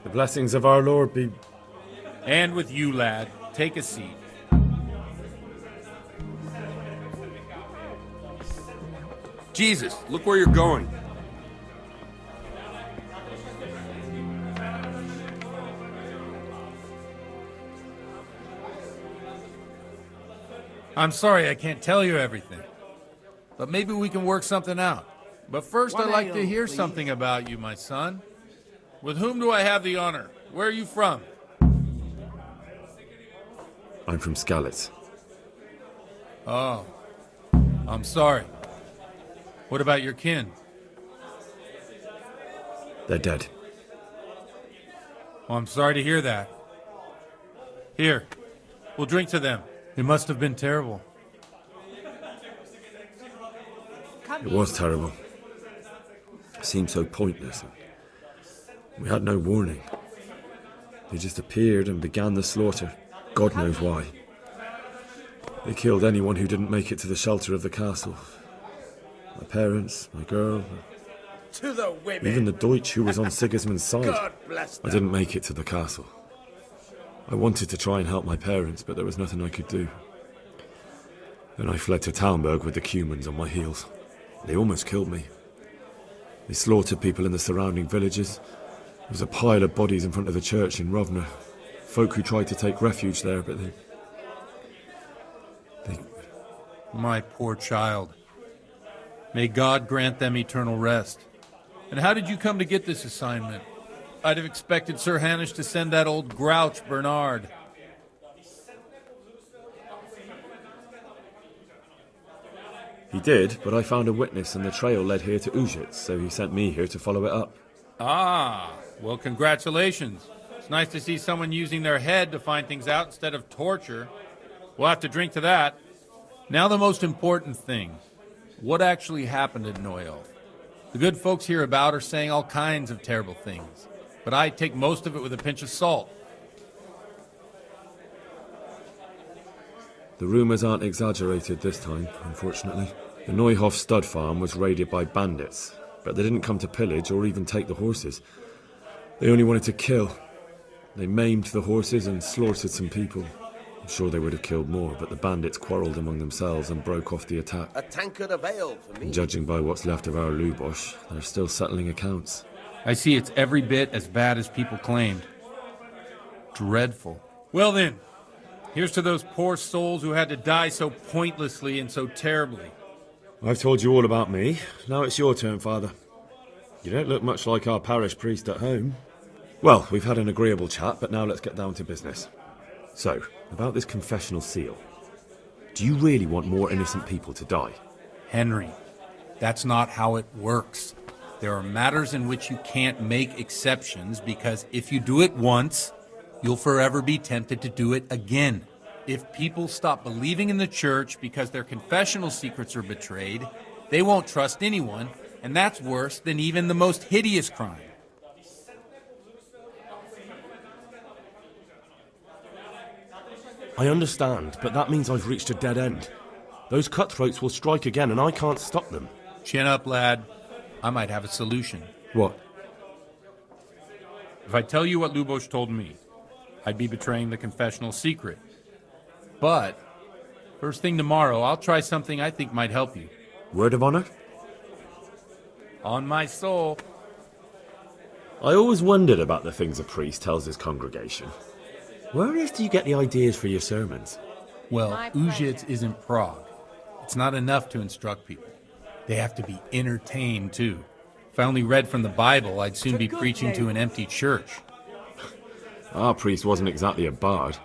The blessings of our Lord be... And with you, lad. Take a seat. Jesus, look where you're going. I'm sorry I can't tell you everything. But maybe we can work something out. But first I'd like to hear something about you, my son. With whom do I have the honor? Where are you from? I'm from Skalitz. Oh, I'm sorry. What about your kin? They're dead. Oh, I'm sorry to hear that. Here, we'll drink to them. It must have been terrible. It was terrible. It seemed so pointless. We had no warning. They just appeared and began the slaughter. God knows why. They killed anyone who didn't make it to the shelter of the castle. My parents, my girl, To the women. even the Deutsch who was on Sigismund's side. God bless them. I didn't make it to the castle. I wanted to try and help my parents, but there was nothing I could do. Then I fled to Talmberg with the Cumans on my heels. They almost killed me. They slaughtered people in the surrounding villages. There was a pile of bodies in front of the church in Rovna. Folk who tried to take refuge there, but they... My poor child. May God grant them eternal rest. And how did you come to get this assignment? I'd have expected Sir Hanish to send that old grouch, Bernard. He did, but I found a witness and the trail led here to Ujitz, so he sent me here to follow it up. Ah, well, congratulations. It's nice to see someone using their head to find things out instead of torture. We'll have to drink to that. Now the most important thing. What actually happened at Neuhof? The good folks hereabout are saying all kinds of terrible things, but I take most of it with a pinch of salt. The rumours aren't exaggerated this time, unfortunately. The Neuhof stud farm was raided by bandits, but they didn't come to pillage or even take the horses. They only wanted to kill. They maimed the horses and slaughtered some people. I'm sure they would have killed more, but the bandits quarrelled among themselves and broke off the attack. A tankard of ale for me. And judging by what's left of our Lubosh, they're still settling accounts. I see it's every bit as bad as people claimed. Dreadful. Well then, here's to those poor souls who had to die so pointlessly and so terribly. I've told you all about me. Now it's your turn, Father. You don't look much like our parish priest at home. Well, we've had an agreeable chat, but now let's get down to business. So, about this confessional seal. Do you really want more innocent people to die? Henry, that's not how it works. There are matters in which you can't make exceptions because if you do it once, you'll forever be tempted to do it again. If people stop believing in the church because their confessional secrets are betrayed, they won't trust anyone, and that's worse than even the most hideous crime. I understand, but that means I've reached a dead end. Those cutthroats will strike again and I can't stop them. Chin up, lad. I might have a solution. What? If I tell you what Lubosh told me, I'd be betraying the confessional secret. But, first thing tomorrow, I'll try something I think might help you. Word of honor? On my soul. I always wondered about the things a priest tells his congregation. Where on earth do you get the ideas for your sermons? Well, Ujitz isn't Prague. It's not enough to instruct people. They have to be entertained, too. If I only read from the Bible, I'd soon be preaching to an empty church. Our priest wasn't exactly a bard.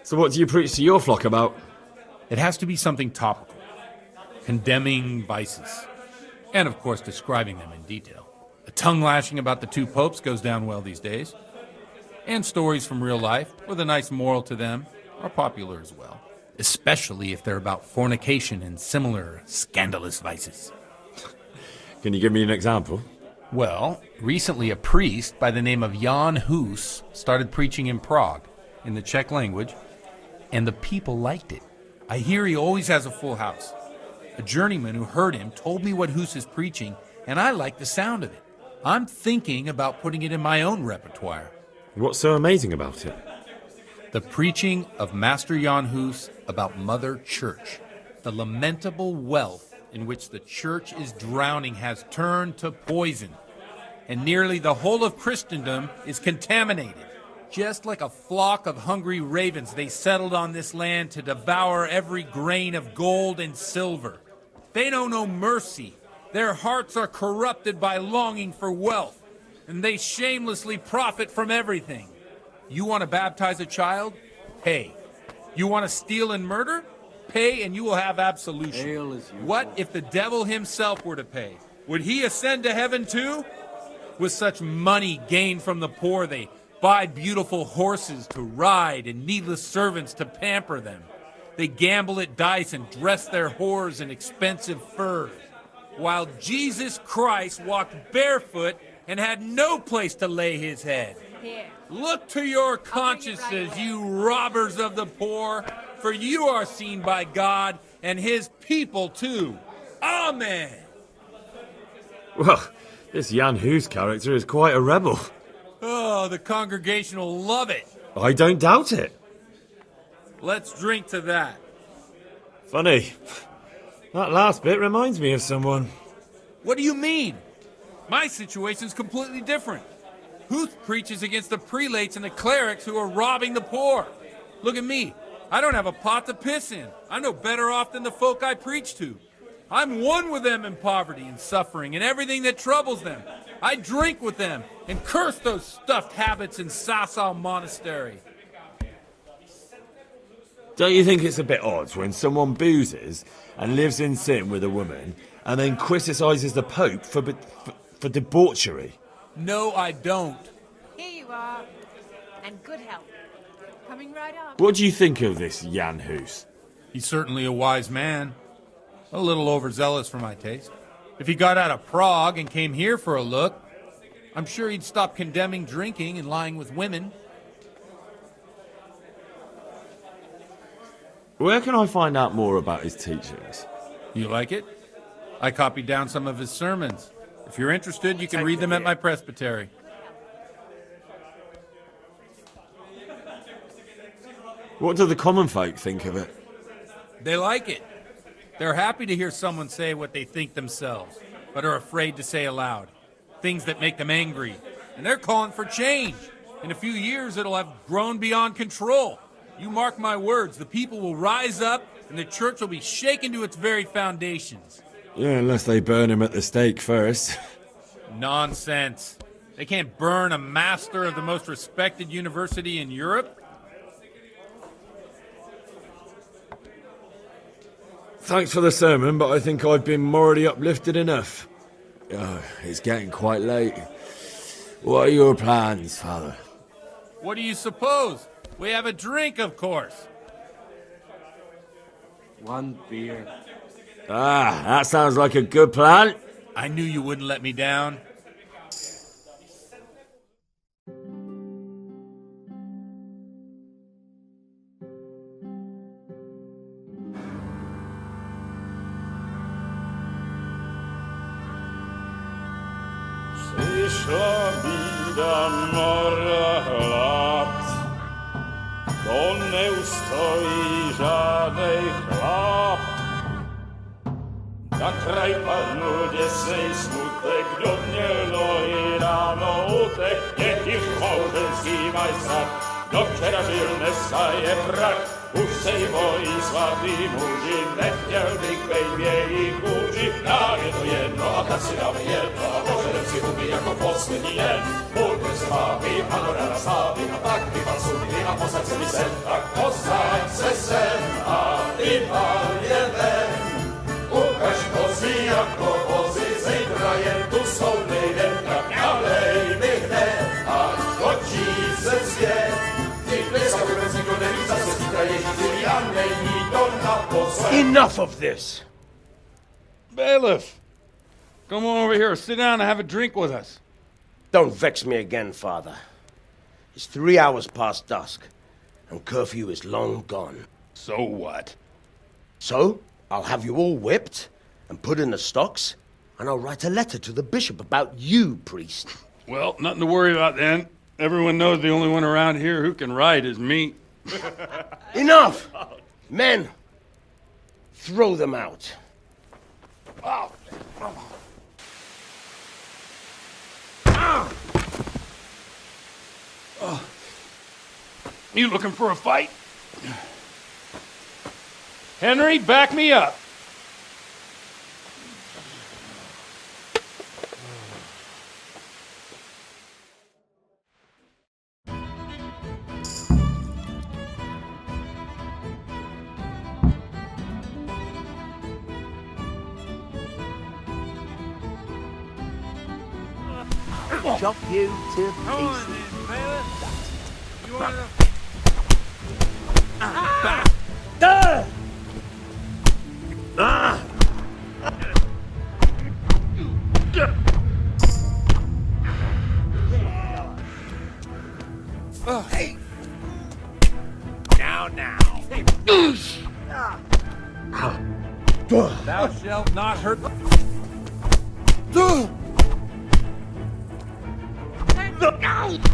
So what do you preach to your flock about? It has to be something topical, condemning vices, and of course describing them in detail. A tongue lashing about the two popes goes down well these days, and stories from real life with a nice moral to them are popular as well, especially if they're about fornication and similar scandalous vices. Can you give me an example? Well, recently a priest by the name of Jan Hus started preaching in Prague, in the Czech language, and the people liked it. I hear he always has a full house. A journeyman who heard him told me what Hus is preaching, and I like the sound of it. I'm thinking about putting it in my own repertoire. What's so amazing about it? The preaching of Master Jan Hus about Mother Church. The lamentable wealth in which the Church is drowning has turned to poison, and nearly the whole of Christendom is contaminated. Just like a flock of hungry ravens, they settled on this land to devour every grain of gold and silver. They know no mercy. Their hearts are corrupted by longing for wealth, and they shamelessly profit from everything. You want to baptize a child? Pay. You want to steal and murder? Pay and you will have absolution. What if the devil himself were to pay? Would he ascend to heaven too? With such money gained from the poor, they buy beautiful horses to ride and needless servants to pamper them. They gamble at dice and dress their whores in expensive furs, while Jesus Christ walked barefoot and had no place to lay his head. Here. Look to your consciences, you robbers of the poor, for you are seen by God and his people too. Amen. Well, this Jan Hus character is quite a rebel. Oh, the congregation will love it. I don't doubt it. Let's drink to that. Funny. That last bit reminds me of someone. What do you mean? My situation's completely different. Huth preaches against the prelates and the clerics who are robbing the poor. Look at me. I don't have a pot to piss in. I'm no better off than the folk I preach to. I'm one with them in poverty and suffering and everything that troubles them. I drink with them and curse those stuffed habits in Sasau Monastery. Don't you think it's a bit odd when someone boozes and lives in sin with a woman and then criticises the Pope for debauchery? No, I don't. Here you are. And good health. Coming right up. What do you think of this Jan Hus? He's certainly a wise man. A little overzealous for my taste. If he got out of Prague and came here for a look, I'm sure he'd stop condemning drinking and lying with women. Where can I find out more about his teachings? You like it? I copied down some of his sermons. If you're interested, you can read them at my presbytery. What do the common folk think of it? They like it. They're happy to hear someone say what they think themselves, but are afraid to say aloud. Things that make them angry. And they're calling for change. In a few years, it'll have grown beyond control. You mark my words, the people will rise up, and the church will be shaken to its very foundations. Yeah, unless they burn him at the stake first. Nonsense. They can't burn a master of the most respected university in Europe. Thanks for the sermon, but I think I've been morally uplifted enough. Oh, it's getting quite late. What are your plans, Father? What do you suppose? We have a drink, of course. One beer. Ah, that sounds like a good plan. I knew you wouldn't let me down. Przyszła bida mora lat, to nie ustoi żadnej chlap. Na kraj panu dziesnej smutek, do mnie i rano utek, niech ich małżeński majstrat, do wczera żylne staje brak. Už sej bojí svatý muži, nechtěl bych bejt v jejich kůži. Nám je to jedno a tak si dáme jedno a požerem si huby jako poslední jen. Půjďme se bávit a no ráda slávit a tak vypal sudy a posaď se mi sem. Tak posaď se sem a vypal je ven. Ukaž kozy jako vozy, zejtra jen tu soudnej den. Tak nalej mi hned a točí se svět. Enough of this! Bailiff! Come on over here, sit down and have a drink with us. Don't vex me again, Father. It's 3 hours past dusk, and curfew is long gone. So what? So, I'll have you all whipped and put in the stocks, and I'll write a letter to the bishop about you, priest. Well, nothing to worry about then. Everyone knows the only one around here who can write is me. Enough! Men, throw them out. Oh. You looking for a fight? Henry, back me up. Chop you to Come on pieces. then, Bailiff. You want to... Now. Thou shalt not hurt...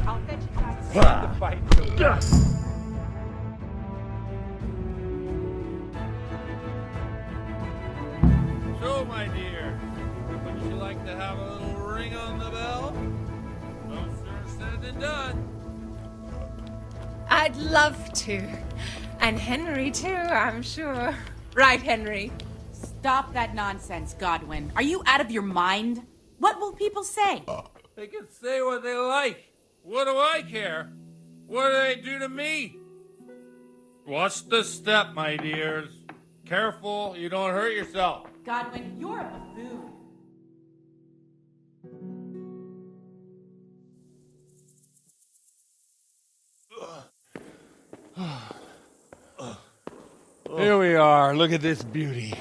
I'll fetch you guys. the fight to So, my dear, would you like to have a little ring on the bell? No sooner said than done. I'd love to. And Henry, too, I'm sure. Right, Henry? Stop that nonsense, Godwin. Are you out of your mind? What will people say? They can say what they like. What do I care? What do they do to me? Watch the step, my dears. Careful, you don't hurt yourself. Godwin, you're a buffoon. Here we are. Look at this beauty.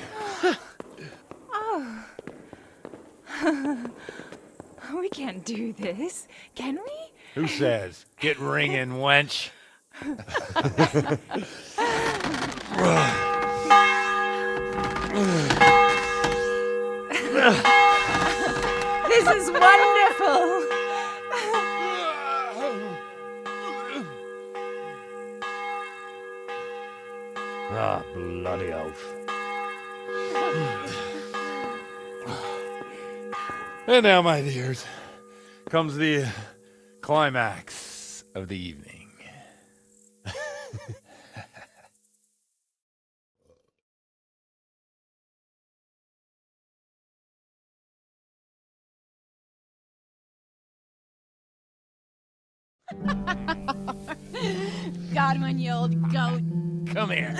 We can't do this, can we? Who says? Get ringing, wench. This is wonderful. Ah, bloody oath. And now, my dears, comes the climax of the evening. Godwin, you old goat. Come here.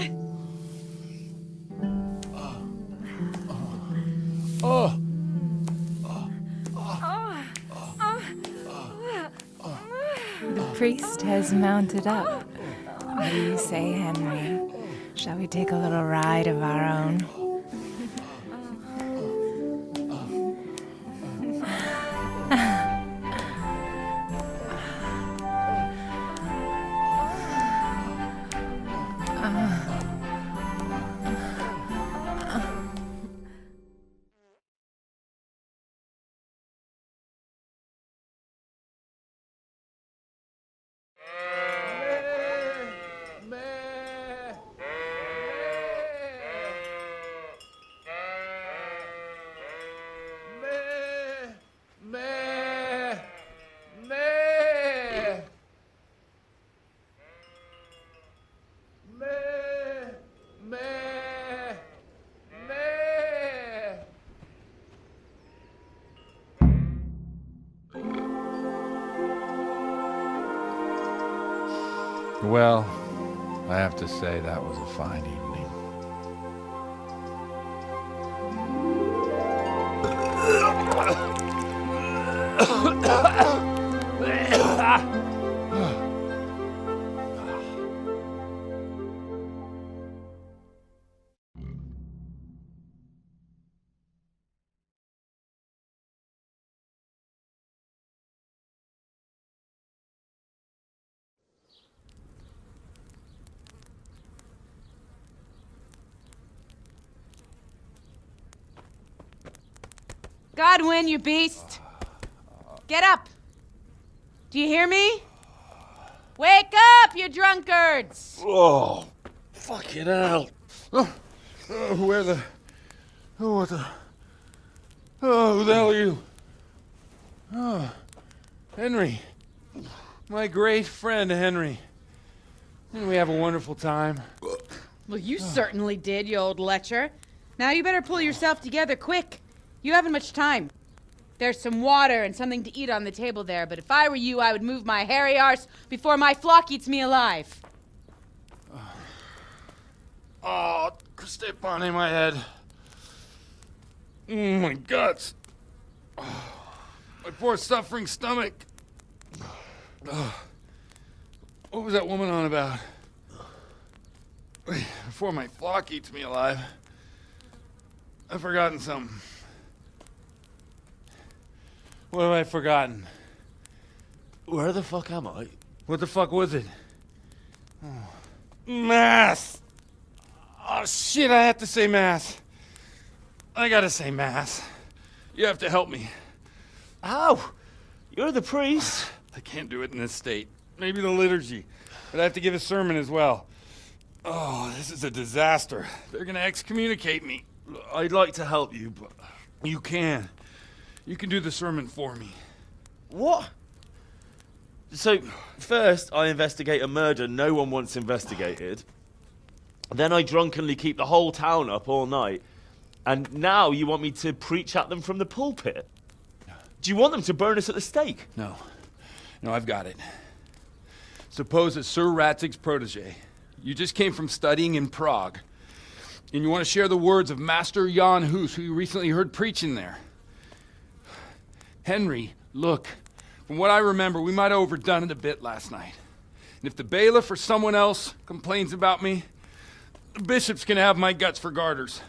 Oh. The priest has mounted up. What do you say, Henry? Shall we take a little ride of our own? Well, I have to say that was a fine evening. Godwin, you beast! Get up! Do you hear me? Wake up, you drunkards! Oh, fucking hell. Who the hell are you? Oh, Henry. My great friend, Henry. Didn't we have a wonderful time? Well, you certainly did, you old lecher. Now you better pull yourself together quick. You haven't much time. There's some water and something to eat on the table there, but if I were you, I would move my hairy arse before my flock eats me alive. Oh, step on in my head. My guts. My poor suffering stomach. What was that woman on about? Before my flock eats me alive. I've forgotten something. What have I forgotten? Where the fuck am I? What the fuck was it? Mass! Oh shit, I have to say mass. I gotta say mass. You have to help me. How? You're the priest. I can't do it in this state. Maybe the liturgy. But I have to give a sermon as well. Oh, this is a disaster. They're gonna excommunicate me. I'd like to help you, but... You can. You can do the sermon for me. What? So, first I investigate a murder no one wants investigated. Then I drunkenly keep the whole town up all night. And now you want me to preach at them from the pulpit? Do you want them to burn us at the stake? No. No, I've got it. Suppose that Sir Ratzig's protege. You just came from studying in Prague. And you want to share the words of Master Jan Hus, who you recently heard preaching there. Henry, look. From what I remember, we might have overdone it a bit last night. And if the bailiff or someone else complains about me, the bishop's gonna have my guts for garters.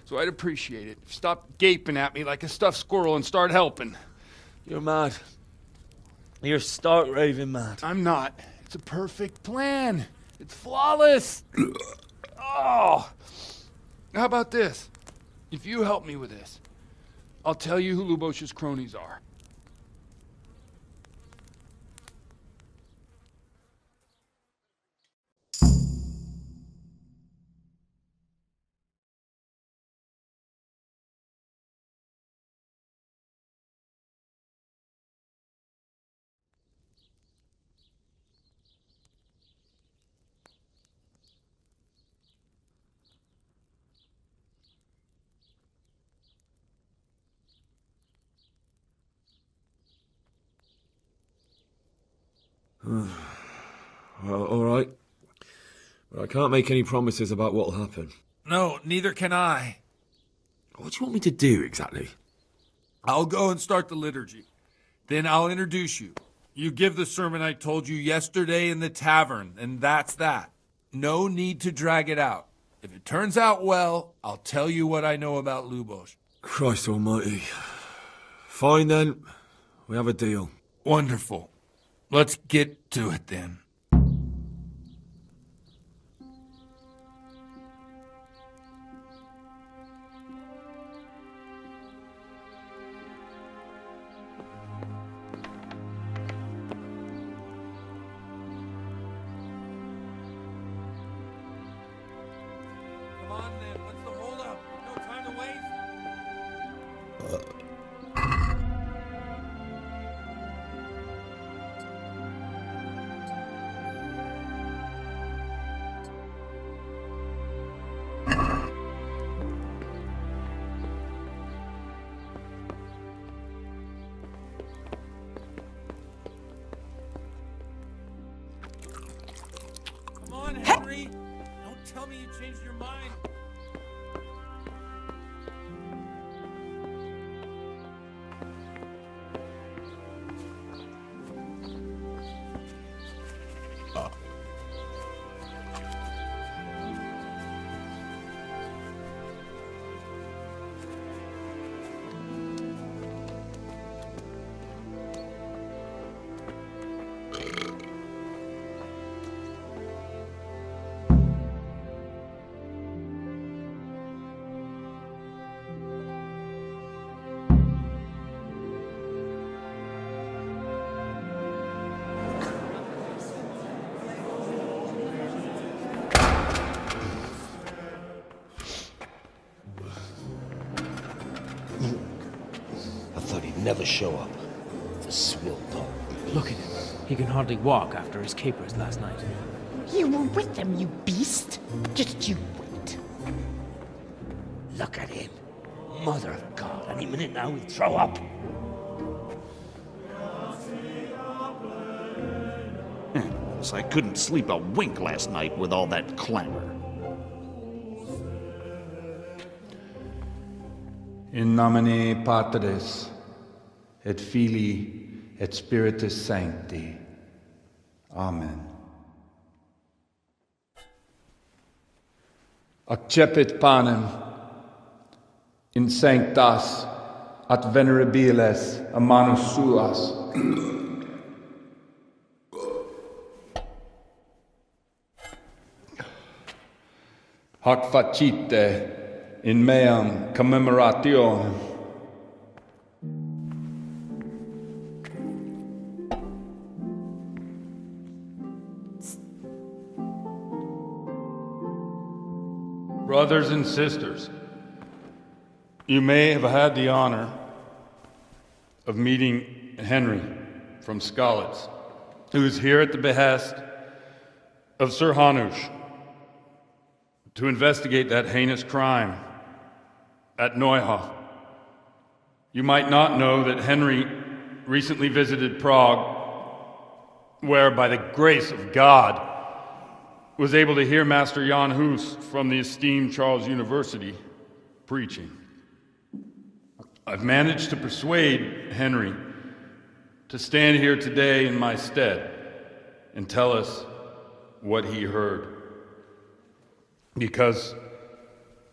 So I'd appreciate it if you stopped gaping at me like a stuffed squirrel and start helping. You're mad. You're stark raving mad. I'm not. It's a perfect plan. It's flawless. Oh. How about this? If you help me with this, I'll tell you who Lubosh's cronies are. Well, all right. But I can't make any promises about what'll happen. No, neither can I. What do you want me to do exactly? I'll go and start the liturgy. Then I'll introduce you. You give the sermon I told you yesterday in the tavern, and that's that. No need to drag it out. If it turns out well, I'll tell you what I know about Lubosh. Christ almighty. Fine then. We have a deal. Wonderful. Let's get to it then. Come on then, what's the holdup? No time to waste. Come on, Henry. Don't tell me you changed your mind. never show up. The swill dog. Look at him. He can hardly walk after his capers last night. You were with them, you beast. Just you wait. Look at him. Mother of God, any minute now he'll throw up. So I couldn't sleep a wink last night with all that clamor. In nomine Patris, et Filii, et Spiritus Sancti. Amen. Accepit panem in sanctas at venerabiles a manus suas. Hac facite in meam commemorationem. Brothers and sisters, you may have had the honor of meeting Henry from Skalitz, who is here at the behest of Sir Hanush to investigate that heinous crime at Neuhof. You might not know that Henry recently visited Prague, where, by the grace of God, was able to hear Master Jan Hus from the esteemed Charles University preaching. I've managed to persuade Henry to stand here today in my stead and tell us what he heard. Because,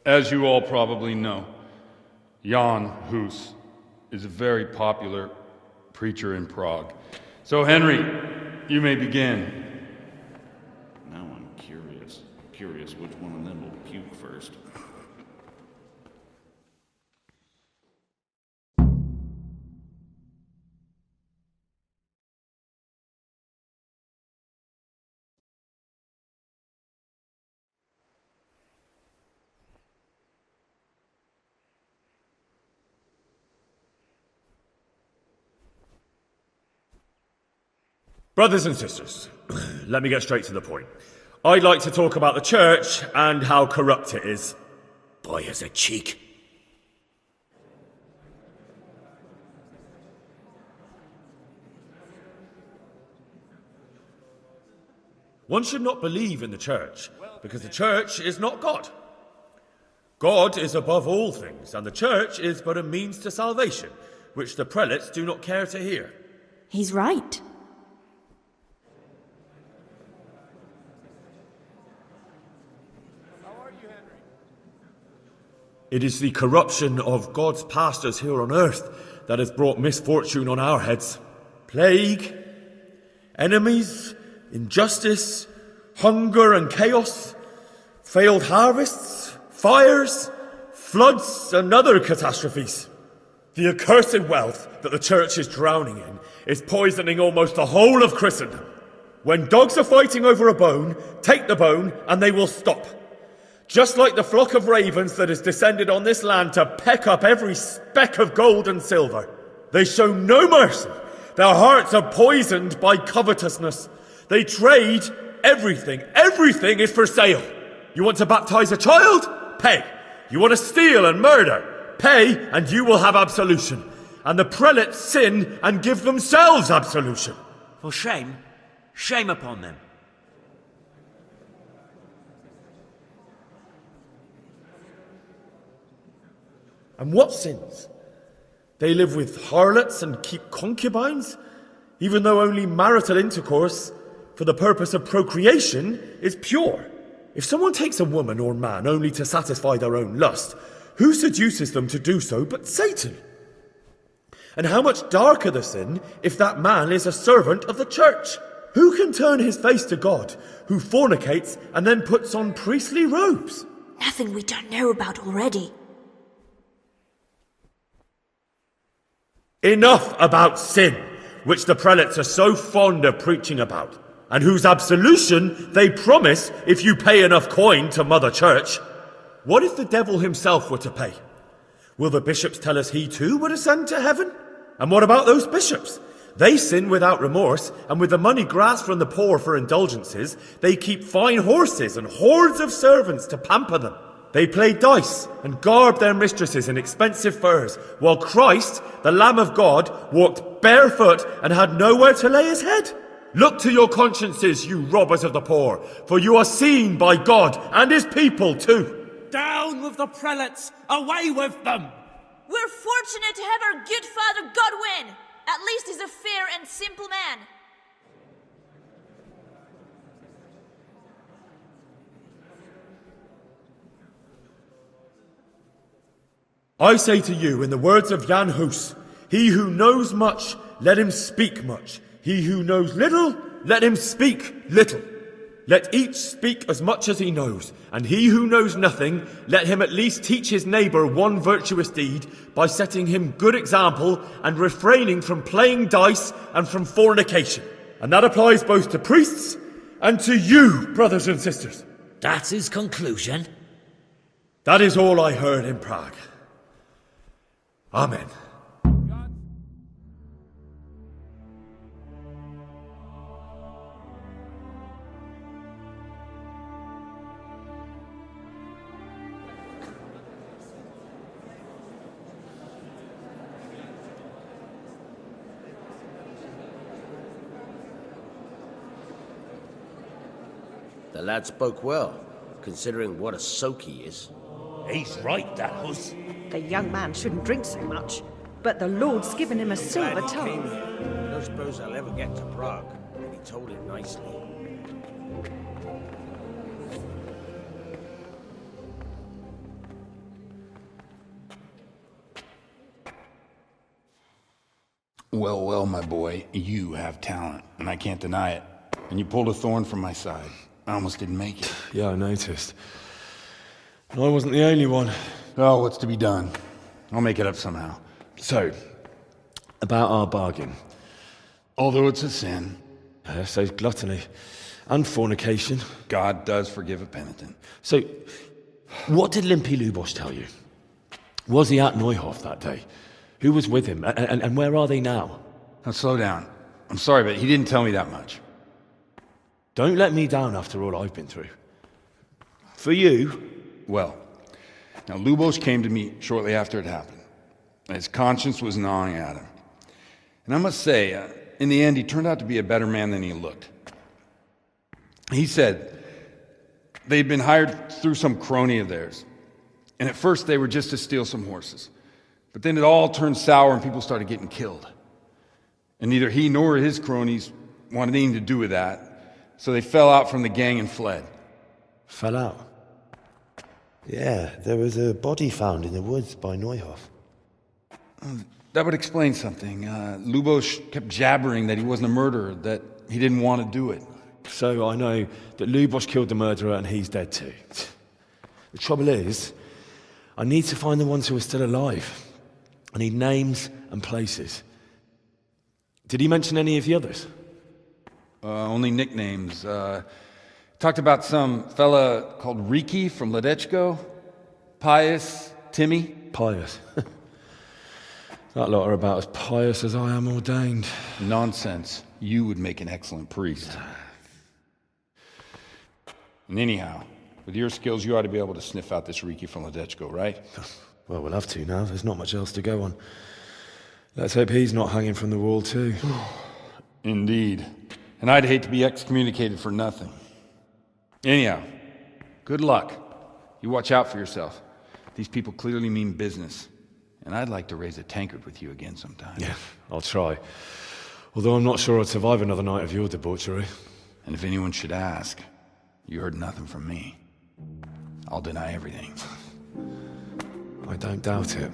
as you all probably know, Jan Hus is a very popular preacher in Prague. So, Henry, you may begin. Now I'm curious which one of them will puke first. Brothers and sisters, let me get straight to the point. I'd like to talk about the church and how corrupt it is. Boy has a cheek. One should not believe in the church, because the church is not God. God is above all things, and the church is but a means to salvation, which the prelates do not care to hear. He's right. It is the corruption of God's pastors here on earth that has brought misfortune on our heads. Plague, enemies, injustice, hunger and chaos, failed harvests, fires, floods and other catastrophes. The accursed wealth that the church is drowning in is poisoning almost the whole of Christendom. When dogs are fighting over a bone, take the bone and they will stop. Just like the flock of ravens that has descended on this land to peck up every speck of gold and silver. They show no mercy. Their hearts are poisoned by covetousness. They trade everything. Everything is for sale. You want to baptize a child? Pay. You want to steal and murder? Pay, and you will have absolution. And the prelates sin and give themselves absolution. For shame, shame upon them. And what sins? They live with harlots and keep concubines, even though only marital intercourse for the purpose of procreation is pure. If someone takes a woman or man only to satisfy their own lust, who seduces them to do so but Satan? And how much darker the sin if that man is a servant of the church? Who can turn his face to God, who fornicates and then puts on priestly robes? Nothing we don't know about already. Enough about sin, which the prelates are so fond of preaching about, and whose absolution they promise if you pay enough coin to Mother Church. What if the devil himself were to pay? Will the bishops tell us he too would ascend to heaven? And what about those bishops? They sin without remorse, and with the money grasped from the poor for indulgences, they keep fine horses and hordes of servants to pamper them. They play dice and garb their mistresses in expensive furs, while Christ, the Lamb of God, walked barefoot and had nowhere to lay his head. Look to your consciences, you robbers of the poor, for you are seen by God and his people too. Down with the prelates! Away with them! We're fortunate to have our good father Godwin! At least he's a fair and simple man. I say to you, in the words of Jan Hus, he who knows much, let him speak much. He who knows little, let him speak little. Let each speak as much as he knows, and he who knows nothing, let him at least teach his neighbour one virtuous deed by setting him good example and refraining from playing dice and from fornication. And that applies both to priests and to you, brothers and sisters. That's his conclusion? That is all I heard in Prague. Amen. The lad spoke well, considering what a soak he is. He's right, that Hus. The young man shouldn't drink so much, but the Lord's given him a silver tongue. I don't suppose I'll ever get to Prague, and he told it nicely. Well, well, my boy, you have talent, and I can't deny it. And you pulled a thorn from my side. I almost didn't make it. Yeah, I noticed. And I wasn't the only one. Oh, what's to be done? I'll make it up somehow. So, about our bargain. Although it's a sin. So gluttony and fornication. God does forgive a penitent. So, what did Limpy Lubos tell you? Was he at Neuhof that day? Who was with him? And where are they now? Now, slow down. I'm sorry, but he didn't tell me that much. Don't let me down after all I've been through. For you... Well, now Lubos came to me shortly after it happened. His conscience was gnawing at him. And I must say, in the end, he turned out to be a better man than he looked. He said they'd been hired through some crony of theirs. And at first they were just to steal some horses. But then it all turned sour and people started getting killed. And neither he nor his cronies wanted anything to do with that. So they fell out from the gang and fled. Fell out? Yeah, there was a body found in the woods by Neuhof. That would explain something. Lubos kept jabbering that he wasn't a murderer, that he didn't want to do it. So I know that Lubos killed the murderer and he's dead too. The trouble is, I need to find the ones who are still alive. I need names and places. Did he mention any of the others? Only nicknames. Talked about some fella called Riki from Ledechko, Pius, Timmy. Pius. That lot are about as pious as I am ordained. Nonsense. You would make an excellent priest. And anyhow, with your skills, you ought to be able to sniff out this Riki from Ledechko, right? Well, we'll have to now. There's not much else to go on. Let's hope he's not hanging from the wall too. Indeed. And I'd hate to be excommunicated for nothing. Anyhow, good luck. You watch out for yourself. These people clearly mean business. And I'd like to raise a tankard with you again sometime. Yeah, I'll try. Although I'm not sure I'd survive another night of your debauchery. And if anyone should ask, you heard nothing from me. I'll deny everything. I don't doubt it.